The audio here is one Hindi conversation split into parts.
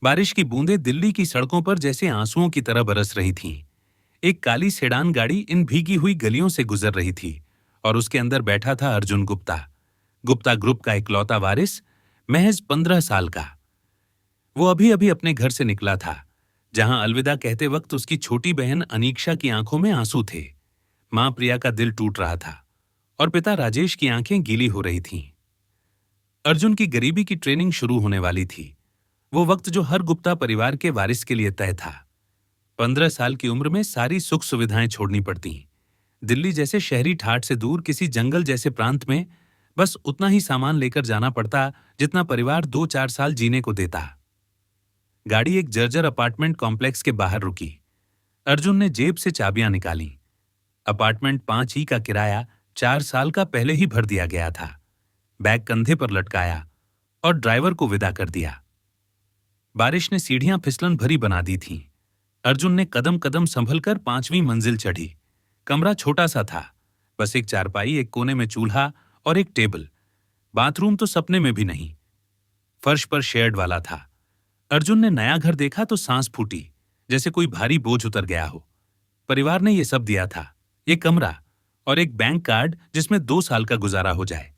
बारिश की बूंदें दिल्ली की सड़कों पर जैसे आंसुओं की तरह बरस रही थीं। एक काली सेडान गाड़ी इन भीगी हुई गलियों से गुजर रही थी और उसके अंदर बैठा था अर्जुन गुप्ता, गुप्ता ग्रुप का इकलौता वारिस, महज 15 साल का। वो अभी अभी अपने घर से निकला था, जहां अलविदा कहते वक्त उसकी छोटी बहन अनीक्षा की आंखों में आंसू थे। मां प्रिया का दिल टूट रहा था और पिता राजेश की आंखें गीली हो रही थीं। अर्जुन की गरीबी की ट्रेनिंग शुरू होने वाली थी, वो वक्त जो हर गुप्ता परिवार के वारिस के लिए तय था। 15 साल की उम्र में सारी सुख सुविधाएं छोड़नी पड़ती। दिल्ली जैसे शहरी ठाट से दूर किसी जंगल जैसे प्रांत में बस उतना ही सामान लेकर जाना पड़ता जितना परिवार 2-4 साल जीने को देता। गाड़ी एक जर्जर अपार्टमेंट कॉम्प्लेक्स के बाहर रुकी। अर्जुन ने जेब से चाबियां निकाली। अपार्टमेंट 5 ही का किराया 4 साल का पहले ही भर दिया गया था। बैग कंधे पर लटकाया और ड्राइवर को विदा कर दिया। बारिश ने सीढ़ियां फिसलन भरी बना दी थीं। अर्जुन ने कदम कदम संभलकर 5वीं मंजिल चढ़ी। कमरा छोटा सा था, बस एक चारपाई, एक कोने में चूल्हा और एक टेबल। बाथरूम तो सपने में भी नहीं। फर्श पर शेड वाला था। अर्जुन ने नया घर देखा तो सांस फूटी, जैसे कोई भारी बोझ उतर गया हो। परिवार ने यह सब दिया था, ये कमरा और एक बैंक कार्ड जिसमें 2 साल का गुजारा हो जाए।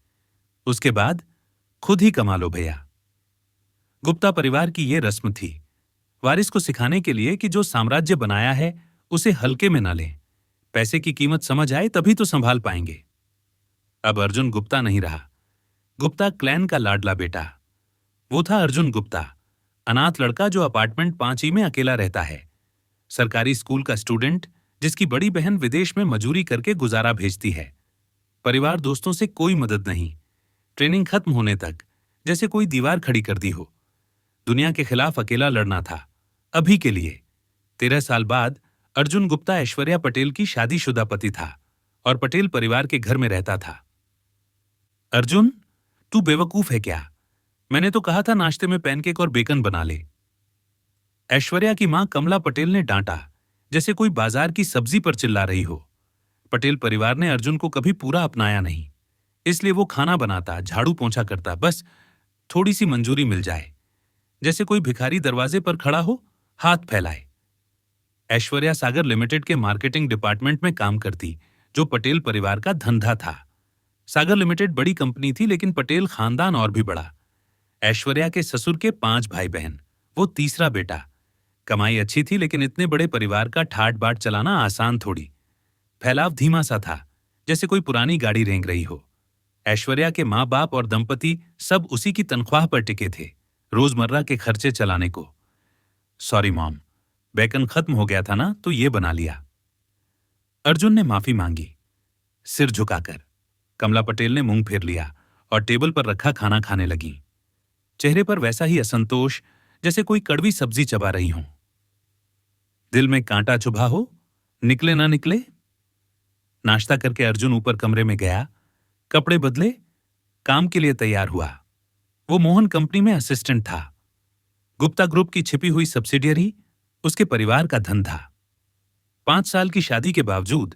उसके बाद खुद ही कमा लो भैया। गुप्ता परिवार की यह रस्म थी, वारिस को सिखाने के लिए कि जो साम्राज्य बनाया है उसे हल्के में न लें। पैसे की कीमत समझ आए तभी तो संभाल पाएंगे। अब अर्जुन गुप्ता नहीं रहा। गुप्ता क्लैन का लाडला बेटा। वो था अर्जुन गुप्ता, अनाथ लड़का जो अपार्टमेंट 5 में अकेला रहता है। सरकारी स्कूल का स्टूडेंट जिसकी बड़ी बहन विदेश में मजूरी करके गुजारा भेजती है। परिवार दोस्तों से कोई मदद नहीं। ट्रेनिंग खत्म होने तक जैसे कोई दीवार खड़ी कर दी हो। दुनिया के खिलाफ अकेला लड़ना था, अभी के लिए। 13 साल बाद अर्जुन गुप्ता ऐश्वर्या पटेल की शादीशुदा पति था और पटेल परिवार के घर में रहता था। अर्जुन, तू बेवकूफ है क्या? मैंने तो कहा था नाश्ते में पैनकेक और बेकन बना ले। ऐश्वर्या की मां कमला पटेल ने डांटा, जैसे कोई बाजार की सब्जी पर चिल्ला रही हो। पटेल परिवार ने अर्जुन को कभी पूरा अपनाया नहीं, इसलिए वो खाना बनाता, झाड़ू पोंछा करता, बस थोड़ी सी मंजूरी मिल जाए। जैसे कोई भिखारी दरवाजे पर खड़ा हो, हाथ फैलाए। ऐश्वर्या सागर लिमिटेड के मार्केटिंग डिपार्टमेंट में काम करती, जो पटेल परिवार का धंधा था। सागर लिमिटेड बड़ी कंपनी थी, लेकिन पटेल खानदान और भी बड़ा। ऐश्वर्या के ससुर के 5 भाई बहन, वो तीसरा बेटा। कमाई अच्छी थी, लेकिन इतने बड़े परिवार का ठाट बाट चलाना आसान थोड़ी। फैलाव धीमा सा था, जैसे कोई पुरानी गाड़ी रेंग रही हो। ऐश्वर्या के माँ बाप और दंपति सब उसी की तनख्वाह पर टिके थे, रोजमर्रा के खर्चे चलाने को। सॉरी मॉम, बेकन खत्म हो गया था ना, तो ये बना लिया। अर्जुन ने माफी मांगी, सिर झुकाकर। कमला पटेल ने मुंह फेर लिया और टेबल पर रखा खाना खाने लगी। चेहरे पर वैसा ही असंतोष, जैसे कोई कड़वी सब्जी चबा रही हो। दिल में कांटा चुभा हो, निकले ना निकले। नाश्ता करके अर्जुन ऊपर कमरे में गया, कपड़े बदले, काम के लिए तैयार हुआ। वो मोहन कंपनी में असिस्टेंट था। गुप्ता ग्रुप की छिपी हुई सब्सिडियरी उसके परिवार का धंधा। 5 साल की शादी के बावजूद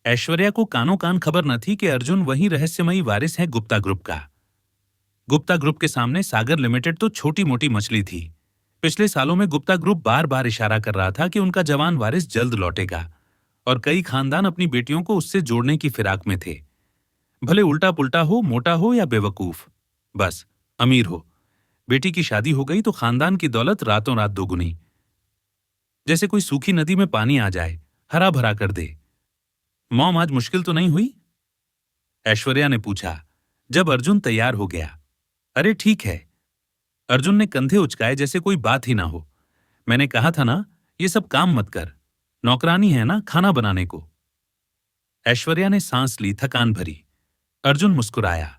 ऐश्वर्या को कानों कान खबर न थी कि अर्जुन वही रहस्यमयी वारिस है गुप्ता ग्रुप का। गुप्ता ग्रुप के सामने सागर लिमिटेड तो छोटी मोटी मछली थी। पिछले सालों में गुप्ता ग्रुप बार बार इशारा कर रहा था कि उनका जवान वारिस जल्द लौटेगा, और कई खानदान अपनी बेटियों को उससे जोड़ने की फिराक में थे। भले उल्टा पुल्टा हो, मोटा हो या बेवकूफ, बस अमीर हो। बेटी की शादी हो गई तो खानदान की दौलत रातों रात दोगुनी। जैसे कोई सूखी नदी में पानी आ जाए, हरा भरा कर दे। मॉम, आज मुश्किल तो नहीं हुई? ऐश्वर्या ने पूछा जब अर्जुन तैयार हो गया। अरे ठीक है। अर्जुन ने कंधे उचकाए जैसे कोई बात ही ना हो। मैंने कहा था ना, ये सब काम मत कर। नौकरानी है ना खाना बनाने को। ऐश्वर्या ने सांस ली, थकान भरी। अर्जुन मुस्कुराया।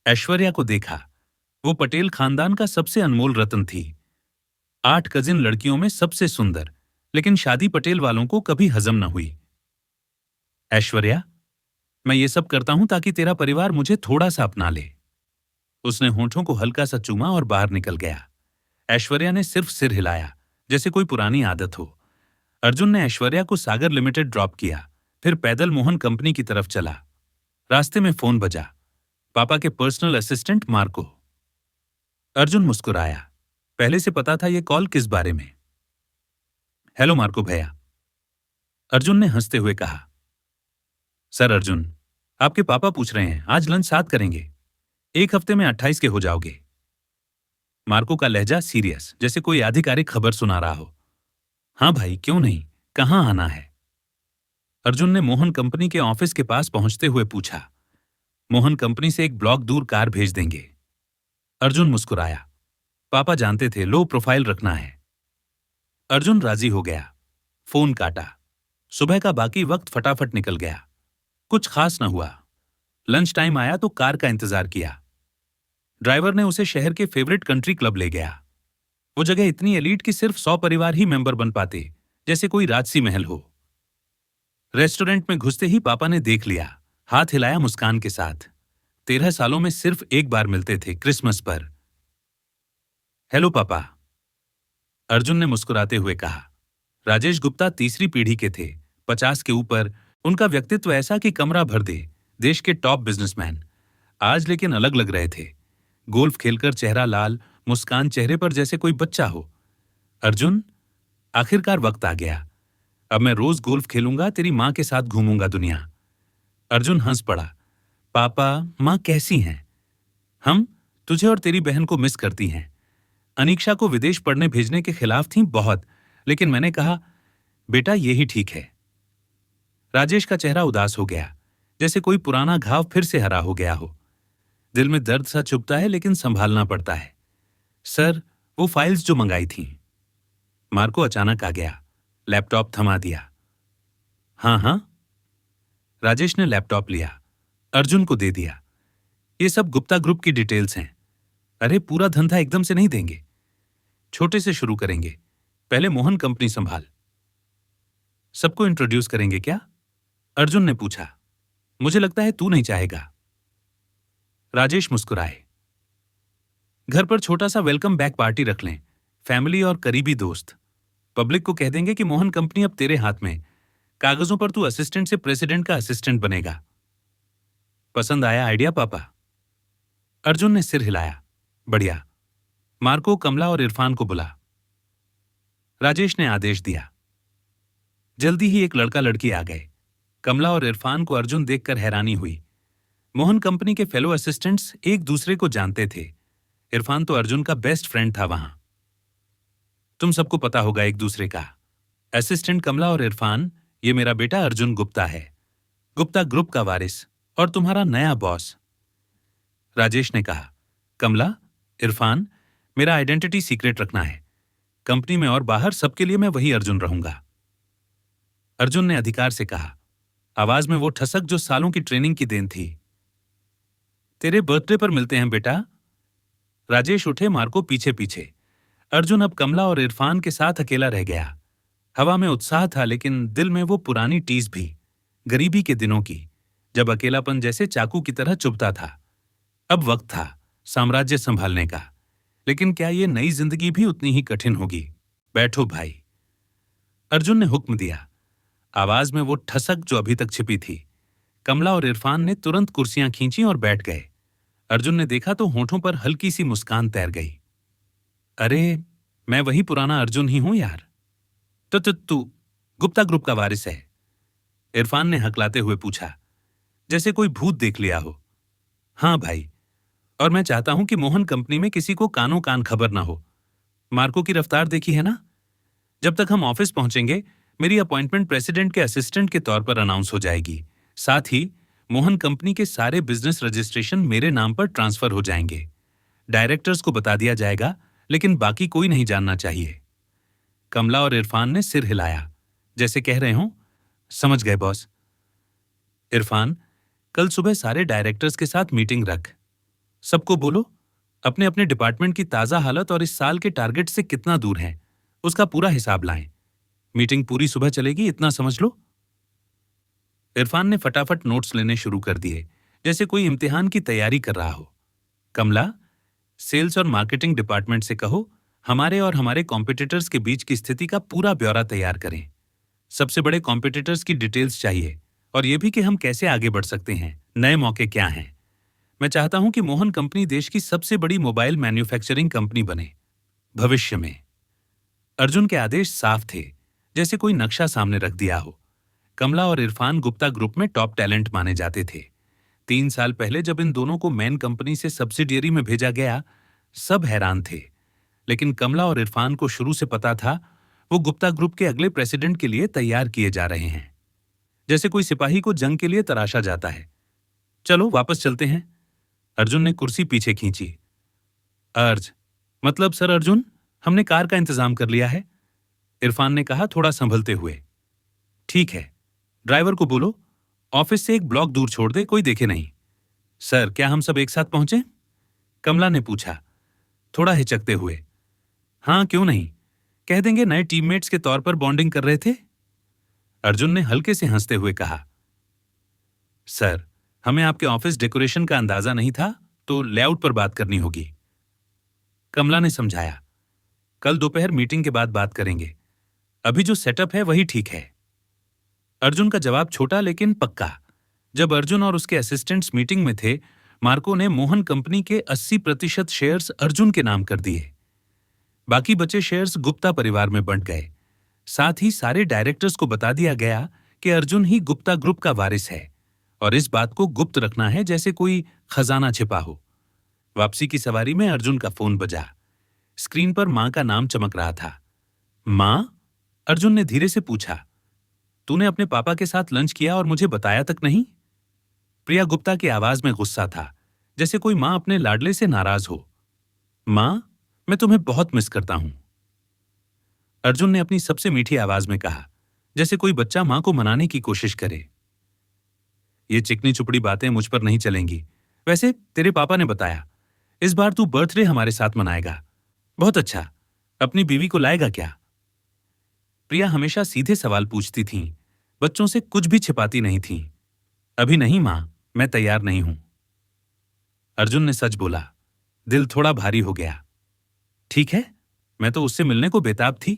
ऐश्वर्या को देखा। वो पटेल खानदान का सबसे अनमोल रत्न थी। 8 कजिन लड़कियों में सबसे सुंदर, लेकिन शादी पटेल वालों को कभी हजम न हुई। ऐश्वर्या, मैं ये सब करता हूं ताकि तेरा परिवार मुझे थोड़ा सा अपना ले। उसने होंठों को हल्का सा चूमा और बाहर निकल गया। ऐश्वर्या ने सिर्फ सिर हिलाया, जैसे कोई पुरानी आदत हो। अर्जुन ने ऐश्वर्या को सागर लिमिटेड ड्रॉप किया, फिर पैदल मोहन कंपनी की तरफ चला। रास्ते में फोन बजा, पापा के पर्सनल असिस्टेंट मार्को। अर्जुन मुस्कुराया। पहले से पता था ये कॉल किस बारे में। हेलो मार्को भैया, अर्जुन ने हंसते हुए कहा। सर अर्जुन, आपके पापा पूछ रहे हैं, आज लंच साथ करेंगे। 1 हफ्ते में 28 के हो जाओगे। मार्को का लहजा सीरियस, जैसे कोई आधिकारिक खबर सुना रहा हो। हाँ भाई, क्यों नहीं, कहाँ आना है? अर्जुन ने मोहन कंपनी के ऑफिस के पास पहुंचते हुए पूछा। मोहन कंपनी से 1 ब्लॉक दूर कार भेज देंगे। अर्जुन मुस्कुराया। पापा जानते थे लो प्रोफाइल रखना है। अर्जुन राजी हो गया। फोन काटा। सुबह का बाकी वक्त फटाफट निकल गया। कुछ खास न हुआ। लंच टाइम आया तो कार का इंतजार किया। ड्राइवर ने उसे शहर के फेवरेट कंट्री क्लब ले गया। वो जगह इतनी एलीट कि सिर्फ 100 परिवार ही मेंबर बन पाते, जैसे कोई राजसी महल हो। रेस्टोरेंट में घुसते ही पापा ने देख लिया, हाथ हिलाया मुस्कान के साथ। 13 सालों में सिर्फ एक बार मिलते थे, क्रिसमस पर। हेलो पापा, अर्जुन ने मुस्कुराते हुए कहा। राजेश गुप्ता तीसरी पीढ़ी के थे, 50 के ऊपर। उनका व्यक्तित्व ऐसा कि कमरा भर दे। देश के टॉप बिजनेसमैन। आज लेकिन अलग लग रहे थे। गोल्फ खेलकर चेहरा लाल, मुस्कान चेहरे पर जैसे कोई बच्चा हो। अर्जुन, आखिरकार वक्त आ गया। अब मैं रोज गोल्फ खेलूंगा, तेरी मां के साथ घूमूंगा दुनिया। अर्जुन हंस पड़ा। पापा, मां कैसी हैं? हम तुझे और तेरी बहन को मिस करती हैं। अनीक्षा को विदेश पढ़ने भेजने के खिलाफ थीं बहुत, लेकिन मैंने कहा बेटा यही ठीक है। राजेश का चेहरा उदास हो गया, जैसे कोई पुराना घाव फिर से हरा हो गया हो। दिल में दर्द सा चुभता है, लेकिन संभालना पड़ता है। सर, वो फाइल्स जो मंगाई थीं। मार्को अचानक आ गया। लैपटॉप थमा दिया। हाँ हाँ। राजेश ने लैपटॉप लिया, अर्जुन को दे दिया। ये सब गुप्ता ग्रुप की डिटेल्स हैं। अरे पूरा धंधा एकदम से नहीं देंगे, छोटे से शुरू करेंगे। पहले मोहन कंपनी संभाल। सबको इंट्रोड्यूस करेंगे क्या? अर्जुन ने पूछा। मुझे लगता है तू नहीं चाहेगा। राजेश मुस्कुराए। घर पर छोटा सा वेलकम बैक पार्टी रख लें, फैमिली और करीबी दोस्त। पब्लिक को कह देंगे कि मोहन कंपनी अब तेरे हाथ में। कागजों पर तू असिस्टेंट से प्रेसिडेंट का असिस्टेंट बनेगा। पसंद आया आइडिया पापा? अर्जुन ने सिर हिलाया। बढ़िया। मार्को, कमला और इरफान को बुला। राजेश ने आदेश दिया। जल्दी ही एक लड़का लड़की आ गए। कमला और इरफान को अर्जुन देखकर हैरानी हुई। मोहन कंपनी के फेलो असिस्टेंट्स एक दूसरे को जानते थे। इरफान तो अर्जुन का बेस्ट फ्रेंड था वहां। तुम सबको पता होगा एक दूसरे का। असिस्टेंट कमला और इरफान, ये मेरा बेटा अर्जुन गुप्ता है, गुप्ता ग्रुप का वारिस और तुम्हारा नया बॉस। राजेश ने कहा। कमला, इरफान, मेरा आइडेंटिटी सीक्रेट रखना है। कंपनी में और बाहर सबके लिए मैं वही अर्जुन रहूंगा। अर्जुन ने अधिकार से कहा, आवाज में वो ठसक जो सालों की ट्रेनिंग की देन थी। तेरे बर्थडे पर मिलते हैं बेटा। राजेश उठे, मार्को पीछे पीछे। अर्जुन अब कमला और इरफान के साथ अकेला रह गया। हवा में उत्साह था, लेकिन दिल में वो पुरानी टीस भी, गरीबी के दिनों की, जब अकेलापन जैसे चाकू की तरह चुभता था। अब वक्त था साम्राज्य संभालने का, लेकिन क्या ये नई जिंदगी भी उतनी ही कठिन होगी? बैठो भाई, अर्जुन ने हुक्म दिया। आवाज में वो ठसक जो अभी तक छिपी थी। कमला और इरफान ने तुरंत कुर्सियां खींची और बैठ गए। अर्जुन ने देखा तो होठों पर हल्की सी मुस्कान तैर गई। अरे, मैं वही पुराना अर्जुन ही हूं यार। तो तू गुप्ता ग्रुप का वारिस है? इरफान ने हकलाते हुए पूछा, जैसे कोई भूत देख लिया हो। हाँ भाई, और मैं चाहता हूं कि मोहन कंपनी में किसी को कानों कान खबर ना हो। मार्को की रफ्तार देखी है ना? जब तक हम ऑफिस पहुंचेंगे, मेरी अपॉइंटमेंट प्रेसिडेंट के असिस्टेंट के तौर पर अनाउंस हो जाएगी। साथ ही मोहन कंपनी के सारे बिजनेस रजिस्ट्रेशन मेरे नाम पर ट्रांसफर हो जाएंगे। डायरेक्टर्स को बता दिया जाएगा, लेकिन बाकी कोई नहीं जानना चाहिए। कमला और इरफान ने सिर हिलाया, जैसे कह रहे हों, समझ गए बॉस। इरफान, कल सुबह सारे डायरेक्टर्स के साथ मीटिंग रख। सबको बोलो अपने अपने डिपार्टमेंट की ताजा हालत और इस साल के टारगेट से कितना दूर हैं, उसका पूरा हिसाब लाएं। मीटिंग पूरी सुबह चलेगी, इतना समझ लो। इरफान ने फटाफट नोट्स लेने शुरू कर दिए, जैसे कोई इम्तिहान की तैयारी कर रहा हो। कमला, सेल्स और मार्केटिंग डिपार्टमेंट से कहो हमारे और हमारे कॉम्पिटिटर्स के बीच की स्थिति का पूरा ब्यौरा तैयार करें। सबसे बड़े कॉम्पिटिटर्स की डिटेल्स चाहिए, और यह भी कि हम कैसे आगे बढ़ सकते हैं, नए मौके क्या हैं। मैं चाहता हूं कि मोहन कंपनी देश की सबसे बड़ी मोबाइल मैन्युफैक्चरिंग कंपनी बने। भविष्य में। अर्जुन के आदेश साफ थे, जैसे कोई नक्शा सामने रख दिया हो। कमला और इरफान गुप्ता ग्रुप में टॉप टैलेंट माने जाते थे। 3 साल पहले जब इन दोनों को मेन कंपनी से सब्सिडियरी में भेजा गया, सब हैरान थे। लेकिन कमला और इरफान को शुरू से पता था वो गुप्ता ग्रुप के अगले प्रेसिडेंट के लिए तैयार किए जा रहे हैं। जैसे कोई सिपाही को जंग के लिए तराशा जाता है। चलो वापस चलते हैं। अर्जुन ने कुर्सी पीछे खींची। मतलब सर अर्जुन, हमने कार का इंतजाम कर लिया है, इरफान ने कहा थोड़ा संभलते हुए। ठीक है, ड्राइवर को बोलो ऑफिस से 1 ब्लॉक दूर छोड़ दे, कोई देखे नहीं। सर क्या हम सब एक साथ पहुंचे? कमला ने पूछा, थोड़ा हिचकते हुए। हाँ क्यों नहीं, कह देंगे नए टीममेट्स के तौर पर बॉन्डिंग कर रहे थे। अर्जुन ने हल्के से हंसते हुए कहा, सर हमें आपके ऑफिस डेकोरेशन का अंदाजा नहीं था, तो लेआउट पर बात करनी होगी। कमला ने समझाया, कल दोपहर मीटिंग के बाद बात करेंगे, अभी जो सेटअप है वही ठीक है। अर्जुन का जवाब छोटा लेकिन पक्का। जब अर्जुन और उसके असिस्टेंट्स मीटिंग में थे, मार्को ने मोहन कंपनी के 80% शेयर्स अर्जुन के नाम कर दिए। बाकी बचे शेयर्स गुप्ता परिवार में बंट गए। साथ ही सारे डायरेक्टर्स को बता दिया गया कि अर्जुन ही गुप्ता ग्रुप का वारिस है और इस बात को गुप्त रखना है, जैसे कोई खजाना छिपा हो। वापसी की सवारी में अर्जुन का फोन बजा। स्क्रीन पर मां का नाम चमक रहा था। मां? अर्जुन ने धीरे से पूछा, तूने अपने पापा के साथ लंच किया और मुझे बताया तक नहीं? प्रिया गुप्ता की आवाज में गुस्सा था, जैसे कोई मां अपने लाडले से नाराज हो। मां, मैं तुम्हें बहुत मिस करता हूं, अर्जुन ने अपनी सबसे मीठी आवाज में कहा, जैसे कोई बच्चा मां को मनाने की कोशिश करे। ये चिकनी चुपड़ी बातें मुझ पर नहीं चलेंगी। वैसे तेरे पापा ने बताया इस बार तू बर्थडे हमारे साथ मनाएगा। बहुत अच्छा, अपनी बीवी को लाएगा क्या? प्रिया हमेशा सीधे सवाल पूछती थीं, बच्चों से कुछ भी छिपाती नहीं थीं। अभी नहीं मां, मैं तैयार नहीं हूं, अर्जुन ने सच बोला। दिल थोड़ा भारी हो गया। ठीक है, मैं तो उससे मिलने को बेताब थी।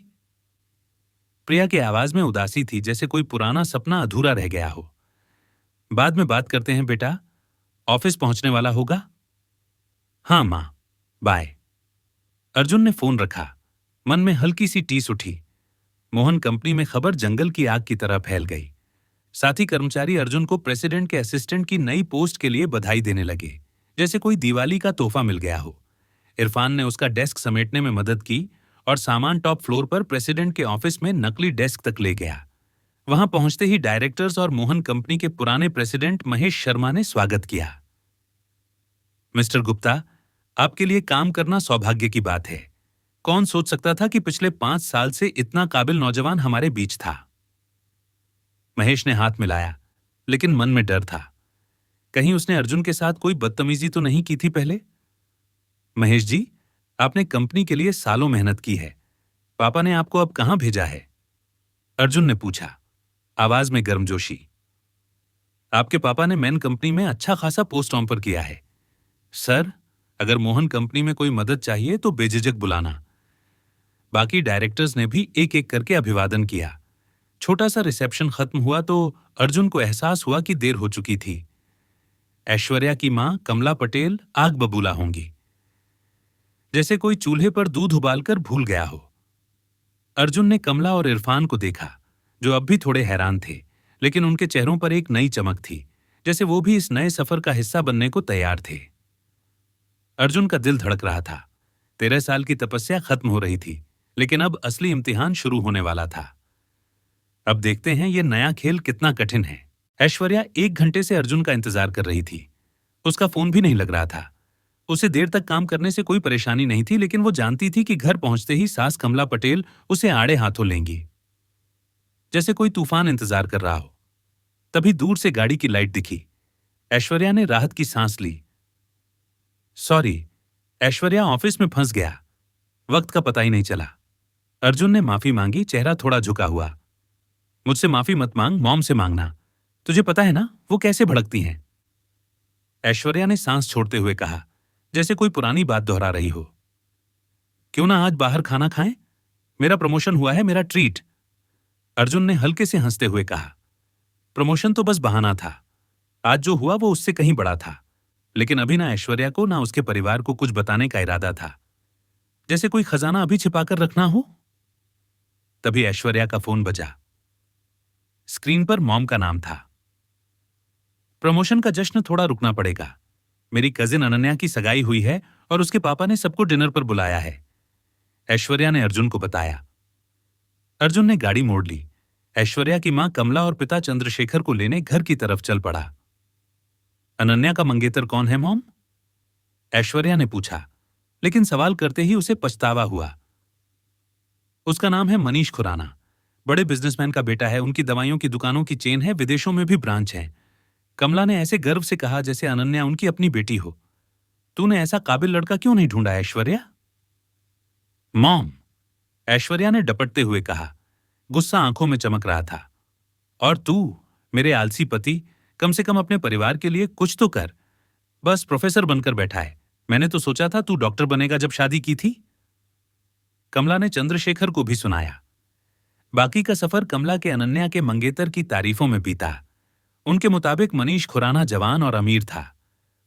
प्रिया की आवाज में उदासी थी, जैसे कोई पुराना सपना अधूरा रह गया हो। बाद में बात करते हैं बेटा, ऑफिस पहुंचने वाला होगा? हाँ मां, बाय। अर्जुन ने फोन रखा। मन में हल्की सी टीस उठी। मोहन कंपनी में खबर जंगल की आग की तरह फैल गई। साथी कर्मचारी अर्जुन को प्रेसिडेंट के असिस्टेंट की नई पोस्ट के लिए बधाई देने लगे, जैसे कोई दिवाली का तोहफा मिल गया हो। इरफान ने उसका डेस्क समेटने में मदद की और सामान टॉप फ्लोर पर प्रेसिडेंट के ऑफिस में नकली डेस्क तक ले गया। वहां पहुंचते ही डायरेक्टर्स और मोहन कंपनी के पुराने प्रेसिडेंट महेश शर्मा ने स्वागत किया। मिस्टर गुप्ता, आपके लिए काम करना सौभाग्य की बात है। कौन सोच सकता था कि पिछले 5 साल से इतना काबिल नौजवान हमारे बीच था। महेश ने हाथ मिलाया, लेकिन मन में डर था। कहीं उसने अर्जुन के साथ कोई बदतमीजी तो नहीं की थी पहले? महेश जी, आपने कंपनी के लिए सालों मेहनत की है। पापा ने आपको अब कहां भेजा है? अर्जुन ने पूछा, आवाज में गर्मजोशी। आपके पापा ने मैन कंपनी में अच्छा खासा पोस्ट ऑन पर किया है। सर, अगर मोहन कंपनी में कोई मदद चाहिए तो बेझिझक बुलाना। बाकी डायरेक्टर्स ने भी एक एक करके अभिवादन किया। छोटा सा रिसेप्शन खत्म हुआ तो अर्जुन को एहसास हुआ कि देर हो चुकी थी। ऐश्वर्या की मां कमला पटेल आग बबूला होंगी, जैसे कोई चूल्हे पर दूध उबालकर भूल गया हो। अर्जुन ने कमला और इरफान को देखा, जो अब भी थोड़े हैरान थे, लेकिन उनके चेहरों पर एक नई चमक थी, जैसे वो भी इस नए सफर का हिस्सा बनने को तैयार थे। अर्जुन का दिल धड़क रहा था। 13 साल की तपस्या खत्म हो रही थी, लेकिन अब असली इम्तिहान शुरू होने वाला था। अब देखते हैं ये नया खेल कितना कठिन है। ऐश्वर्या 1 घंटे से अर्जुन का इंतजार कर रही थी। उसका फोन भी नहीं लग रहा था। उसे देर तक काम करने से कोई परेशानी नहीं थी, लेकिन वो जानती थी कि घर पहुंचते ही सास कमला पटेल उसे आड़े हाथों लेंगी, जैसे कोई तूफान इंतजार कर रहा हो। तभी दूर से गाड़ी की लाइट दिखी। ऐश्वर्या ने राहत की सांस ली। सॉरी, ऐश्वर्या ऑफिस में फंस गया, वक्त का पता ही नहीं चला। अर्जुन ने माफी मांगी, चेहरा थोड़ा झुका हुआ। मुझसे माफी मत मांग, मॉम से मांगना। तुझे पता है ना वो कैसे भड़कती हैं। ऐश्वर्या ने सांस छोड़ते हुए कहा, जैसे कोई पुरानी बात दोहरा रही हो। क्यों ना आज बाहर खाना खाएं? मेरा प्रमोशन हुआ है, मेरा ट्रीट। अर्जुन ने हल्के से हंसते हुए कहा। प्रमोशन तो बस बहाना था, आज जो हुआ वो उससे कहीं बड़ा था। लेकिन अभी ना ऐश्वर्या को ना उसके परिवार को कुछ बताने का इरादा था। जैसे कोई खजाना अभी छिपाकर रखना हो। तभी ऐश्वर्या का फोन बजा। स्क्रीन पर मॉम का नाम था। प्रमोशन का जश्न थोड़ा रुकना पड़ेगा। मेरी कजिन अनन्या की सगाई हुई है और उसके पापा ने सबको डिनर पर बुलाया है, ऐश्वर्या ने अर्जुन को बताया। अर्जुन ने गाड़ी मोड़ ली। ऐश्वर्या की मां कमला और पिता चंद्रशेखर को लेने घर की तरफ चल पड़ा। अनन्या का मंगेतर कौन है मॉम? ऐश्वर्या ने पूछा, लेकिन सवाल करते ही उसे पछतावा हुआ। उसका नाम है मनीष खुराना। बड़े बिजनेसमैन का बेटा है। उनकी दवाइयों की दुकानों की चेन है, विदेशों में भी ब्रांच है। कमला ने ऐसे गर्व से कहा जैसे अनन्या उनकी अपनी बेटी हो। तूने ऐसा काबिल लड़का क्यों नहीं ढूंढा ऐश्वर्या? मॉम, ऐश्वर्या ने डपटते हुए कहा। गुस्सा आंखों में चमक रहा था। और तू, मेरे आलसी पति, कम से कम अपने परिवार के लिए कुछ तो कर। बस प्रोफेसर बनकर बैठा है। मैंने तो सोचा था तू डॉक्टर बनेगा जब शादी की थी। कमला ने चंद्रशेखर को भी सुनाया। बाकी का सफर कमला के अनन्या के मंगेतर की तारीफों में बीता। उनके मुताबिक मनीष खुराना जवान और अमीर था।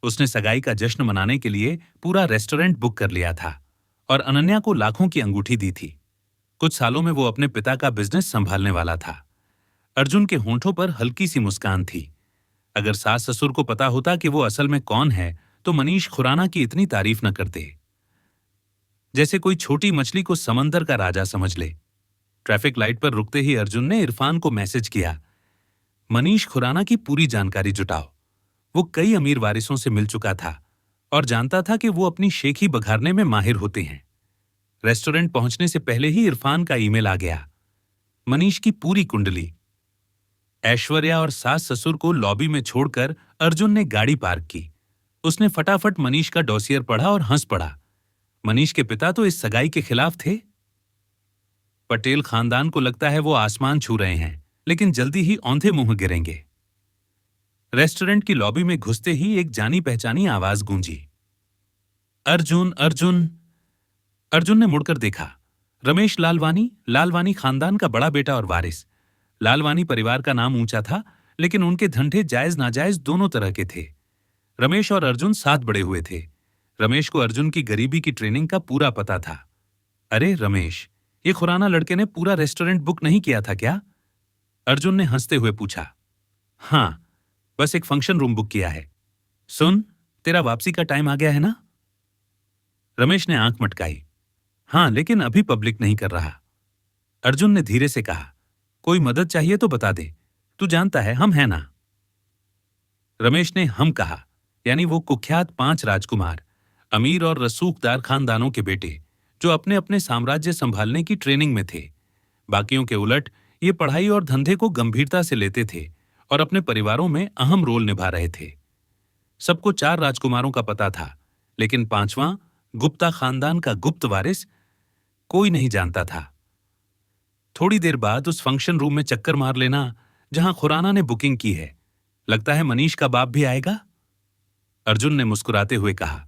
उसने सगाई का जश्न मनाने के लिए पूरा रेस्टोरेंट बुक कर लिया था और अनन्या को लाखों की अंगूठी दी थी। कुछ सालों में वो अपने पिता का बिजनेस संभालने वाला था। अर्जुन के होंठों पर हल्की सी मुस्कान थी। अगर सास ससुर को पता होता कि वो असल में कौन है तो मनीष खुराना की इतनी तारीफ न करते। जैसे कोई छोटी मछली को समंदर का राजा समझ ले। ट्रैफिक लाइट पर रुकते ही अर्जुन ने इरफान को मैसेज किया, मनीष खुराना की पूरी जानकारी जुटाओ। वो कई अमीर वारिसों से मिल चुका था और जानता था कि वो अपनी शेखी बघारने में माहिर होते हैं। रेस्टोरेंट पहुंचने से पहले ही इरफान का ईमेल आ गया। मनीष की पूरी कुंडली। ऐश्वर्या और सास ससुर को लॉबी में छोड़कर अर्जुन ने गाड़ी पार्क की। उसने फटाफट मनीष का डॉसियर पढ़ा और हंस पड़ा। मनीष के पिता तो इस सगाई के खिलाफ थे। पटेल खानदान को लगता है वो आसमान छू रहे हैं, लेकिन जल्दी ही औंधे मुंह गिरेंगे। रेस्टोरेंट की लॉबी में घुसते ही एक जानी पहचानी आवाज गूंजी, अर्जुन अर्जुन। अर्जुन ने मुड़कर देखा। रमेश लालवानी, लालवानी खानदान का बड़ा बेटा और वारिस। लालवानी परिवार का नाम ऊंचा था, लेकिन उनके धंधे जायज नाजायज दोनों तरह के थे। रमेश और अर्जुन साथ बड़े हुए थे। रमेश को अर्जुन की गरीबी की ट्रेनिंग का पूरा पता था। अरे रमेश, ये खुराना लड़के ने पूरा रेस्टोरेंट बुक नहीं किया था क्या? अर्जुन ने हंसते हुए पूछा। हाँ, बस एक फंक्शन रूम बुक किया है। सुन, तेरा वापसी का टाइम आ गया है ना? रमेश ने आंख मटकाई। हाँ, लेकिन अभी पब्लिक नहीं कर रहा। अर्जुन ने धीरे से कहा, कोई मदद चाहिए तो बता दे, तू जानता है हम हैं ना। रमेश ने हम कहा, यानी वो कुख्यात 5 राजकुमार, अमीर और रसूखदार खानदानों के बेटे, जो अपने अपने साम्राज्य संभालने की ट्रेनिंग में थे। बाकियों के उलट ये पढ़ाई और धंधे को गंभीरता से लेते थे और अपने परिवारों में अहम रोल निभा रहे थे। सबको 4 राजकुमारों का पता था, लेकिन 5वां गुप्ता खानदान का गुप्त वारिस कोई नहीं जानता था। थोड़ी देर बाद उस फंक्शन रूम में चक्कर मार लेना जहां खुराना ने बुकिंग की है। लगता है मनीष का बाप भी आएगा? अर्जुन ने मुस्कुराते हुए कहा।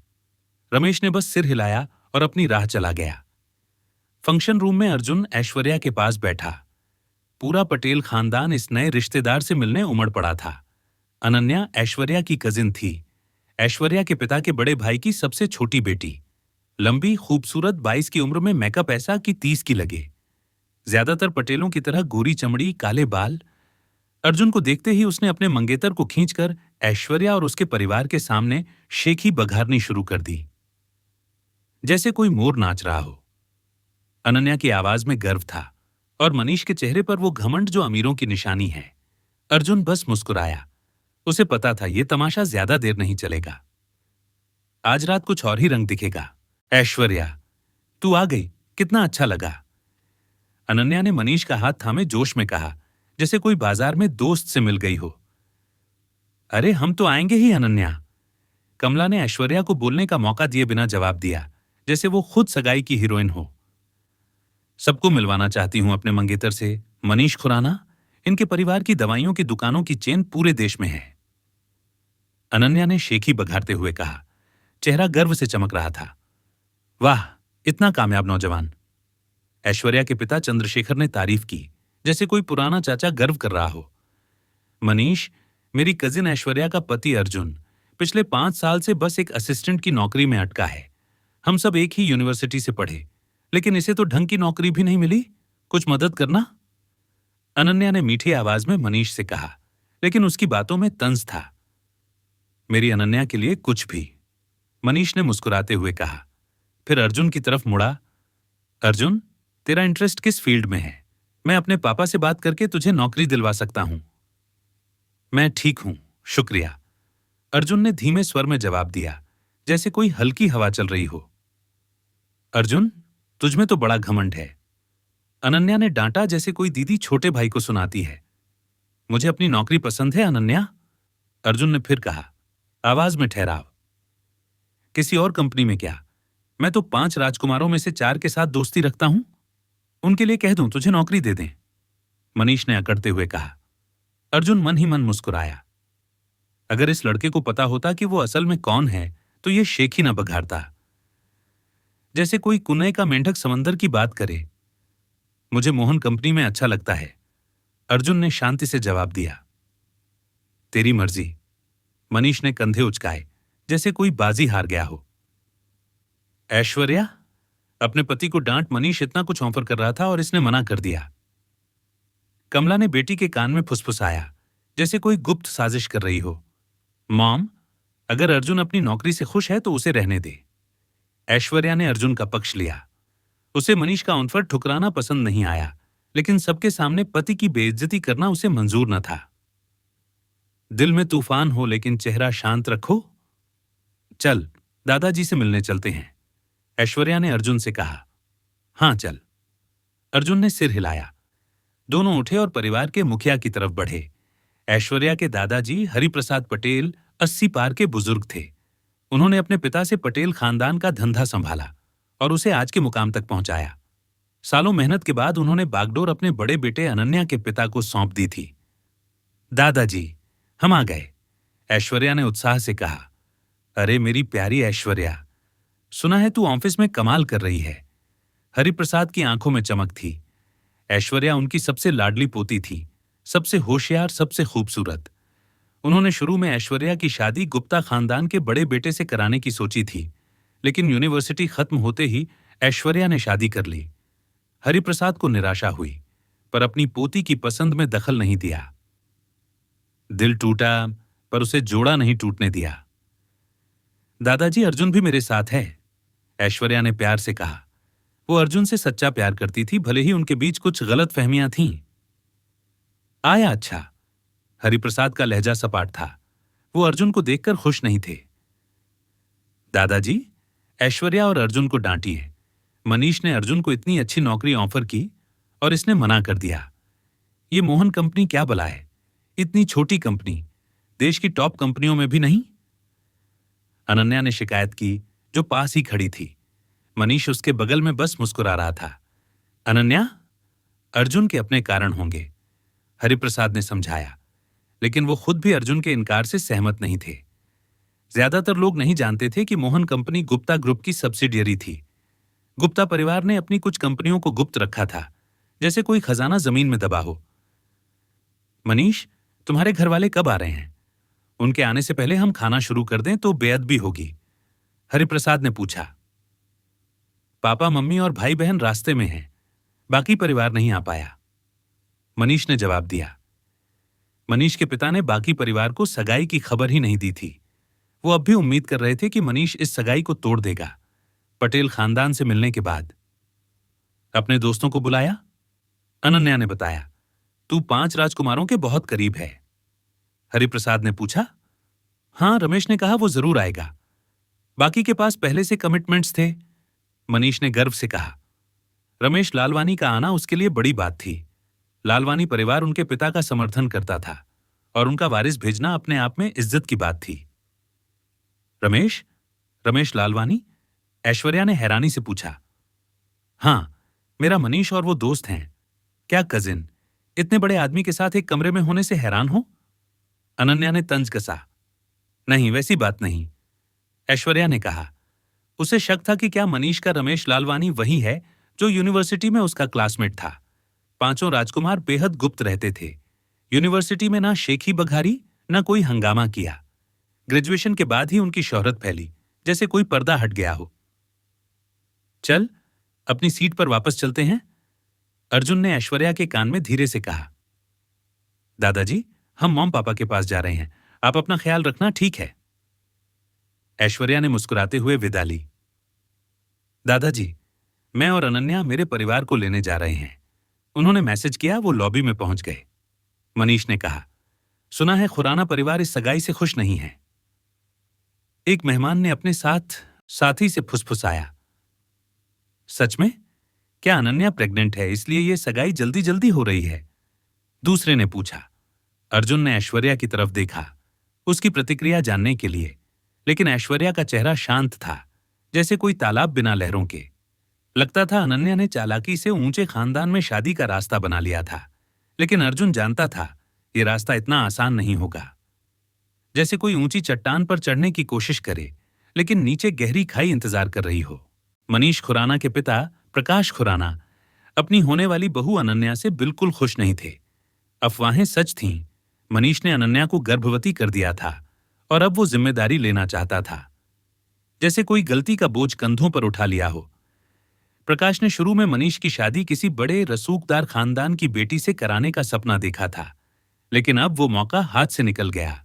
रमेश ने बस सिर हिलाया और अपनी राह चला गया। फंक्शन रूम में अर्जुन ऐश्वर्या के पास बैठा। पूरा पटेल खानदान इस नए रिश्तेदार से मिलने उमड़ पड़ा था। अनन्या ऐश्वर्या की कजिन थी। ऐश्वर्या के पिता के बड़े भाई की सबसे छोटी बेटी। लंबी, खूबसूरत, 22 की उम्र में मेकअप ऐसा कि 30 की लगे। ज्यादातर पटेलों की तरह गोरी चमड़ी, काले बाल। अर्जुन को देखते ही उसने अपने मंगेतर को खींचकर ऐश्वर्या और उसके परिवार के सामने शेखी बघारनी शुरू कर दी, जैसे कोई मोर नाच रहा हो। अनन्या की आवाज में गर्व था और मनीष के चेहरे पर वो घमंड जो अमीरों की निशानी है। अर्जुन बस मुस्कुराया। उसे पता था ये तमाशा ज्यादा देर नहीं चलेगा। आज रात कुछ और ही रंग दिखेगा। ऐश्वर्या, तू आ गई, कितना अच्छा लगा। अनन्या ने मनीष का हाथ थामे जोश में कहा, जैसे कोई बाजार में दोस्त से मिल गई हो। अरे हम तो आएंगे ही अनन्या। कमला ने ऐश्वर्या को बोलने का मौका दिए बिना जवाब दिया, जैसे वो खुद सगाई की हीरोइन हो। सबको मिलवाना चाहती हूं अपने मंगेतर से, मनीष खुराना। इनके परिवार की दवाइयों की दुकानों की चेन पूरे देश में है। अनन्या ने शेखी बघारते हुए कहा। चेहरा गर्व से चमक रहा था। वाह, इतना कामयाब नौजवान। ऐश्वर्या के पिता चंद्रशेखर ने तारीफ की, जैसे कोई पुराना चाचा गर्व कर रहा हो। मनीष, मेरी कजिन ऐश्वर्या का पति अर्जुन पिछले 5 साल से बस एक असिस्टेंट की नौकरी में अटका है। हम सब एक ही यूनिवर्सिटी से पढ़े, लेकिन इसे तो ढंग की नौकरी भी नहीं मिली। कुछ मदद करना। अनन्या ने मीठी आवाज में मनीष से कहा, लेकिन उसकी बातों में तंज था। मेरी अनन्या के लिए कुछ भी, मनीष ने मुस्कुराते हुए कहा। फिर अर्जुन की तरफ मुड़ा। अर्जुन, तेरा इंटरेस्ट किस फील्ड में है? मैं अपने पापा से बात करके तुझे नौकरी दिलवा सकता हूं। मैं ठीक हूं, शुक्रिया, अर्जुन ने धीमे स्वर में जवाब दिया, जैसे कोई हल्की हवा चल रही हो। अर्जुन, तुझमें तो बड़ा घमंड है, अनन्या ने डांटा, जैसे कोई दीदी छोटे भाई को सुनाती है। मुझे अपनी नौकरी पसंद है अनन्या, अर्जुन ने फिर कहा, आवाज में ठहराव। किसी और कंपनी में क्या? मैं तो 5 राजकुमारों में से 4 के साथ दोस्ती रखता हूं। उनके लिए कह दूं तुझे नौकरी दे दें, मनीष ने अकड़ते हुए कहा। अर्जुन मन ही मन मुस्कुराया। अगर इस लड़के को पता होता कि वो असल में कौन है तो ये शेख ही न बघारता। जैसे कोई कुनैया का मेंढक समंदर की बात करे। मुझे मोहन कंपनी में अच्छा लगता है, अर्जुन ने शांति से जवाब दिया। तेरी मर्जी, मनीष ने कंधे उचकाए, जैसे कोई बाजी हार गया हो। ऐश्वर्या, अपने पति को डांट मनीष इतना कुछ ऑफर कर रहा था और इसने मना कर दिया। कमला ने बेटी के कान में फुसफुसाया, जैसे कोई गुप्त साजिश कर रही हो। मॉम, अगर अर्जुन अपनी नौकरी से खुश है तो उसे रहने दे। ऐश्वर्या ने अर्जुन का पक्ष लिया। उसे मनीष का ऑफर ठुकराना पसंद नहीं आया, लेकिन सबके सामने पति की बेइज्जती करना उसे मंजूर न था। दिल में तूफान हो लेकिन चेहरा शांत रखो। चल, दादाजी से मिलने चलते हैं, ऐश्वर्या ने अर्जुन से कहा। हां चल, अर्जुन ने सिर हिलाया। दोनों उठे और परिवार के मुखिया की तरफ बढ़े। ऐश्वर्या के दादाजी हरिप्रसाद पटेल 80 पार के बुजुर्ग थे। उन्होंने अपने पिता से पटेल खानदान का धंधा संभाला और उसे आज के मुकाम तक पहुंचाया। सालों मेहनत के बाद उन्होंने बागडोर अपने बड़े बेटे अनन्या के पिता को सौंप दी थी। दादाजी, हम आ गए, ऐश्वर्या ने उत्साह से कहा। अरे मेरी प्यारी ऐश्वर्या, सुना है तू ऑफिस में कमाल कर रही है। हरिप्रसाद की आंखों में चमक थी। ऐश्वर्या उनकी सबसे लाडली पोती थी, सबसे होशियार, सबसे खूबसूरत। उन्होंने शुरू में ऐश्वर्या की शादी गुप्ता खानदान के बड़े बेटे से कराने की सोची थी, लेकिन यूनिवर्सिटी खत्म होते ही ऐश्वर्या ने शादी कर ली। हरिप्रसाद को निराशा हुई, पर अपनी पोती की पसंद में दखल नहीं दिया। दिल टूटा, पर उसे जोड़ा नहीं टूटने दिया। दादाजी, अर्जुन भी मेरे साथ है, ऐश्वर्या ने प्यार से कहा। वो अर्जुन से सच्चा प्यार करती थी, भले ही उनके बीच कुछ गलत फहमियां थीं। आया अच्छा, हरिप्रसाद का लहजा सपाट था। वो अर्जुन को देखकर खुश नहीं थे। दादाजी, ऐश्वर्या और अर्जुन को डांटिए। मनीष ने अर्जुन को इतनी अच्छी नौकरी ऑफर की और इसने मना कर दिया। ये मोहन कंपनी क्या भला है, इतनी छोटी कंपनी, देश की टॉप कंपनियों में भी नहीं। अनन्या ने शिकायत की, जो पास ही खड़ी थी। मनीष उसके बगल में बस मुस्कुरा रहा था। अनन्या, अर्जुन के अपने कारण होंगे, हरिप्रसाद ने समझाया, लेकिन वो खुद भी अर्जुन के इनकार से सहमत नहीं थे। ज्यादातर लोग नहीं जानते थे कि मोहन कंपनी गुप्ता ग्रुप की सब्सिडियरी थी। गुप्ता परिवार ने अपनी कुछ कंपनियों को गुप्त रखा था, जैसे कोई खजाना जमीन में दबा हो। मनीष, तुम्हारे घर वाले कब आ रहे हैं? उनके आने से पहले हम खाना शुरू कर दें तो बेअदबी होगी, हरिप्रसाद ने पूछा। पापा, मम्मी और भाई बहन रास्ते में हैं, बाकी परिवार नहीं आ पाया, मनीष ने जवाब दिया। मनीष के पिता ने बाकी परिवार को सगाई की खबर ही नहीं दी थी। वो अब भी उम्मीद कर रहे थे कि मनीष इस सगाई को तोड़ देगा, पटेल खानदान से मिलने के बाद। अपने दोस्तों को बुलाया, अनन्या ने बताया। तू 5 राजकुमारों के बहुत करीब है, हरिप्रसाद ने पूछा। हां, रमेश ने कहा वो जरूर आएगा। बाकी के पास पहले से कमिटमेंट्स थे, मनीष ने गर्व से कहा। रमेश लालवानी का आना उसके लिए बड़ी बात थी। लालवानी परिवार उनके पिता का समर्थन करता था और उनका वारिस भेजना अपने आप में इज्जत की बात थी। रमेश? रमेश लालवानी? ऐश्वर्या ने हैरानी से पूछा। हां, मेरा मनीष और वो दोस्त हैं। क्या कजिन इतने बड़े आदमी के साथ एक कमरे में होने से हैरान हो? अनन्या ने तंज कसा। नहीं, वैसी बात नहीं, ऐश्वर्या ने कहा। उसे शक था कि क्या मनीष का रमेश लालवानी वही है जो यूनिवर्सिटी में उसका क्लासमेट था। 5 राजकुमार बेहद गुप्त रहते थे। यूनिवर्सिटी में ना शेखी बघारी, ना कोई हंगामा किया। ग्रेजुएशन के बाद ही उनकी शोहरत फैली, जैसे कोई पर्दा हट गया हो। चल, अपनी सीट पर वापस चलते हैं, अर्जुन ने ऐश्वर्या के कान में धीरे से कहा। दादाजी, हम मॉम पापा के पास जा रहे हैं, आप अपना ख्याल रखना, ठीक है? ऐश्वर्या ने मुस्कुराते हुए विदा ली। दादाजी, मैं और अनन्या मेरे परिवार को लेने जा रहे हैं, उन्होंने मैसेज किया, वो लॉबी में पहुंच गए। मनीष ने कहा, सुना है खुराना परिवार इस सगाई से खुश नहीं है। एक मेहमान ने अपने साथी से फुसफुसाया। सच में? क्या अनन्या प्रेग्नेंट है, इसलिए ये सगाई जल्दी जल्दी हो रही है? दूसरे ने पूछा। अर्जुन ने ऐश्वर्या की तरफ देखा, उसकी प्रतिक्रिया जानने के लिए, लेकिन ऐश्वर्या का चेहरा शांत था, जैसे कोई तालाब बिना लहरों के। लगता था अनन्या ने चालाकी से ऊंचे खानदान में शादी का रास्ता बना लिया था, लेकिन अर्जुन जानता था यह रास्ता इतना आसान नहीं होगा। जैसे कोई ऊंची चट्टान पर चढ़ने की कोशिश करे, लेकिन नीचे गहरी खाई इंतजार कर रही हो। मनीष खुराना के पिता प्रकाश खुराना अपनी होने वाली बहू अनन्या से बिल्कुल खुश नहीं थे। अफवाहें सच थीं, मनीष ने अनन्या को गर्भवती कर दिया था और अब वो जिम्मेदारी लेना चाहता था, जैसे कोई गलती का बोझ कंधों पर उठा लिया हो। प्रकाश ने शुरू में मनीष की शादी किसी बड़े रसूखदार खानदान की बेटी से कराने का सपना देखा था, लेकिन अब वो मौका हाथ से निकल गया।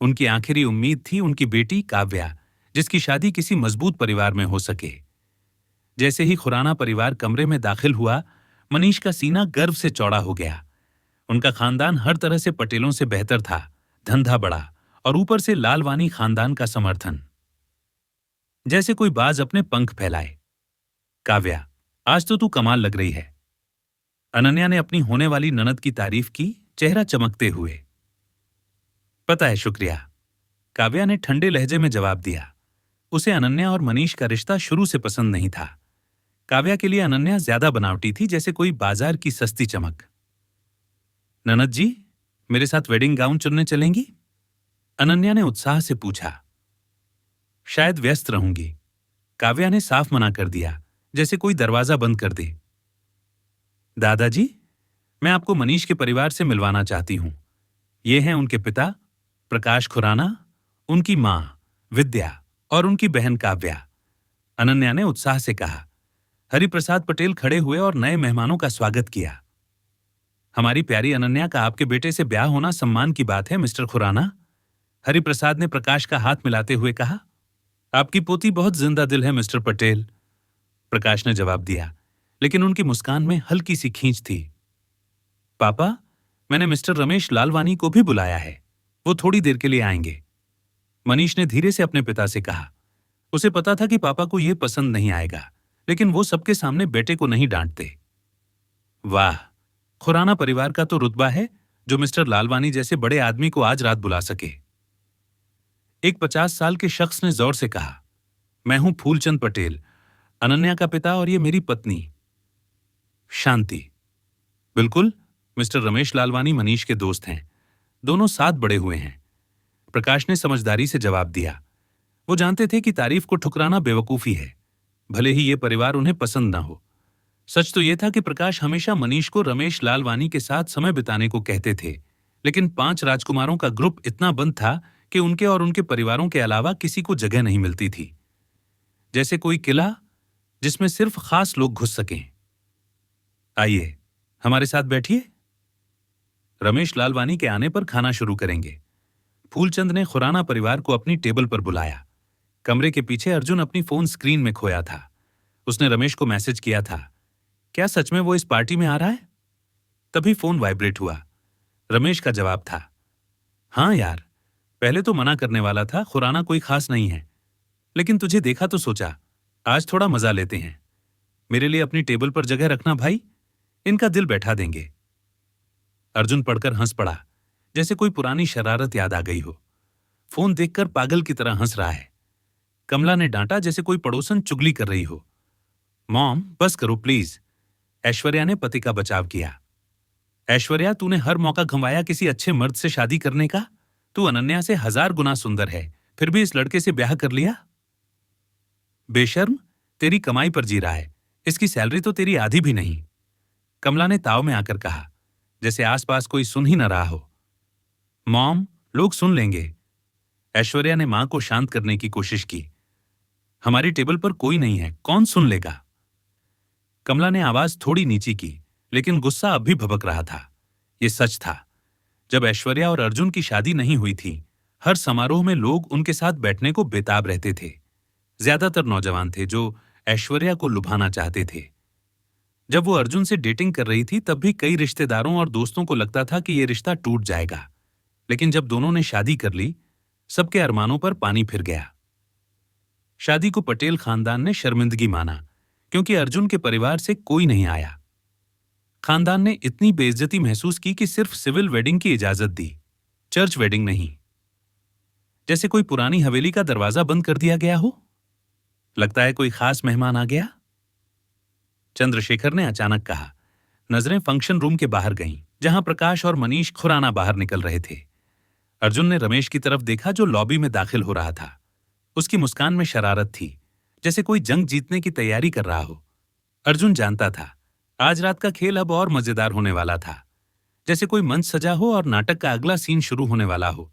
उनकी आखिरी उम्मीद थी उनकी बेटी काव्या, जिसकी शादी किसी मजबूत परिवार में हो सके। जैसे ही खुराना परिवार कमरे में दाखिल हुआ, मनीष का सीना गर्व से चौड़ा हो गया। उनका खानदान हर तरह से पटेलों से बेहतर था, धंधा बड़ा और ऊपर से लालवानी खानदान का समर्थन। जैसे कोई बाज अपने पंख फैलाए। काव्या, आज तो तू कमाल लग रही है, अनन्या ने अपनी होने वाली ननद की तारीफ की, चेहरा चमकते हुए। पता है, शुक्रिया, काव्या ने ठंडे लहजे में जवाब दिया। उसे अनन्या और मनीष का रिश्ता शुरू से पसंद नहीं था। काव्या के लिए अनन्या ज्यादा बनावटी थी, जैसे कोई बाजार की सस्ती चमक। ननद जी, मेरे साथ वेडिंग गाउन चुनने चलेंगी? अनन्या ने उत्साह से पूछा। शायद व्यस्त रहूंगी, काव्या ने साफ मना कर दिया, जैसे कोई दरवाजा बंद कर दे। दादाजी, मैं आपको मनीष के परिवार से मिलवाना चाहती हूं। ये हैं उनके पिता प्रकाश खुराना, उनकी मां विद्या और उनकी बहन काव्या, अनन्या ने उत्साह से कहा। हरिप्रसाद पटेल खड़े हुए और नए मेहमानों का स्वागत किया। हमारी प्यारी अनन्या का आपके बेटे से ब्याह होना सम्मान की बात है, मिस्टर खुराना, हरिप्रसाद ने प्रकाश का हाथ मिलाते हुए कहा। आपकी पोती बहुत जिंदा दिल है, मिस्टर पटेल, प्रकाश ने जवाब दिया, लेकिन उनकी मुस्कान में हल्की सी खींच थी। पापा, मैंने मिस्टर रमेश लालवानी को भी बुलाया है, वो थोड़ी देर के लिए आएंगे, मनीष ने धीरे से अपने पिता से कहा। उसे पता था कि पापा को यह पसंद नहीं आएगा, लेकिन वो सबके सामने बेटे को नहीं डांटते। वाह, खुराना परिवार का तो रुतबा है जो मिस्टर लालवानी जैसे बड़े आदमी को आज रात बुला सके। एक 50 साल के शख्स ने जोर से कहा। मैं हूं फूलचंद पटेल, अनन्या का पिता, और ये मेरी पत्नी शांति। बिल्कुल, मिस्टर रमेश लालवानी मनीष के दोस्त हैं, दोनों साथ बड़े हुए हैं, प्रकाश ने समझदारी से जवाब दिया। वो जानते थे कि तारीफ को ठुकराना बेवकूफी है, भले ही ये परिवार उन्हें पसंद न हो। सच तो यह था कि प्रकाश हमेशा मनीष को रमेश लालवानी के साथ समय बिताने को कहते थे, लेकिन 5 राजकुमारों का ग्रुप इतना बंद था कि उनके और उनके परिवारों के अलावा किसी को जगह नहीं मिलती थी, जैसे कोई किला जिसमें सिर्फ खास लोग घुस सकें। आइए, हमारे साथ बैठिए, रमेश लालवानी के आने पर खाना शुरू करेंगे। फूलचंद ने खुराना परिवार को अपनी टेबल पर बुलाया। कमरे के पीछे अर्जुन अपनी फोन स्क्रीन में खोया था। उसने रमेश को मैसेज किया था, क्या सच में वो इस पार्टी में आ रहा है? तभी फोन वाइब्रेट हुआ। रमेश का जवाब था, हां यार, पहले तो मना करने वाला था, खुराना कोई खास नहीं है, लेकिन तुझे देखा तो सोचा आज थोड़ा मजा लेते हैं। मेरे लिए अपनी टेबल पर जगह रखना भाई, इनका दिल बैठा देंगे। अर्जुन पढ़कर हंस पड़ा, जैसे कोई पुरानी शरारत याद आ गई हो। फोन देखकर पागल की तरह हंस रहा है। कमला ने डांटा, जैसे कोई पड़ोसन चुगली कर रही हो। मॉम, बस करो प्लीज, ऐश्वर्या ने पति का बचाव किया। ऐश्वर्या, तूने हर मौका गंवाया किसी अच्छे मर्द से शादी करने का। तू अनन्या से 1000 गुना सुंदर है, फिर भी इस लड़के से ब्याह कर लिया। बेशर्म, तेरी कमाई पर जी रहा है, इसकी सैलरी तो तेरी आधी भी नहीं, कमला ने ताव में आकर कहा, जैसे आसपास कोई सुन ही न रहा हो। मॉम, लोग सुन लेंगे, ऐश्वर्या ने मां को शांत करने की कोशिश की। हमारी टेबल पर कोई नहीं है, कौन सुन लेगा, कमला ने आवाज थोड़ी नीची की, लेकिन गुस्सा अब भी भभक रहा था। ये सच था। जब ऐश्वर्या और अर्जुन की शादी नहीं हुई थी, हर समारोह में लोग उनके साथ बैठने को बेताब रहते थे। ज्यादातर नौजवान थे जो ऐश्वर्या को लुभाना चाहते थे। जब वो अर्जुन से डेटिंग कर रही थी, तब भी कई रिश्तेदारों और दोस्तों को लगता था कि ये रिश्ता टूट जाएगा। लेकिन जब दोनों ने शादी कर ली, सबके अरमानों पर पानी फिर गया। शादी को पटेल खानदान ने शर्मिंदगी माना, क्योंकि अर्जुन के परिवार से कोई नहीं आया। खानदान ने इतनी बेइज्जती महसूस की कि सिर्फ सिविल वेडिंग की इजाजत दी, चर्च वेडिंग नहीं। जैसे कोई पुरानी हवेली का दरवाजा बंद कर दिया गया हो। लगता है कोई खास मेहमान आ गया, चंद्रशेखर ने अचानक कहा। नजरें फंक्शन रूम के बाहर गईं, जहां प्रकाश और मनीष खुराना बाहर निकल रहे थे। अर्जुन ने रमेश की तरफ देखा, जो लॉबी में दाखिल हो रहा था। उसकी मुस्कान में शरारत थी, जैसे कोई जंग जीतने की तैयारी कर रहा हो। अर्जुन जानता था आज रात का खेल अब और मजेदार होने वाला था। जैसे कोई मंच सजा हो और नाटक का अगला सीन शुरू होने वाला हो,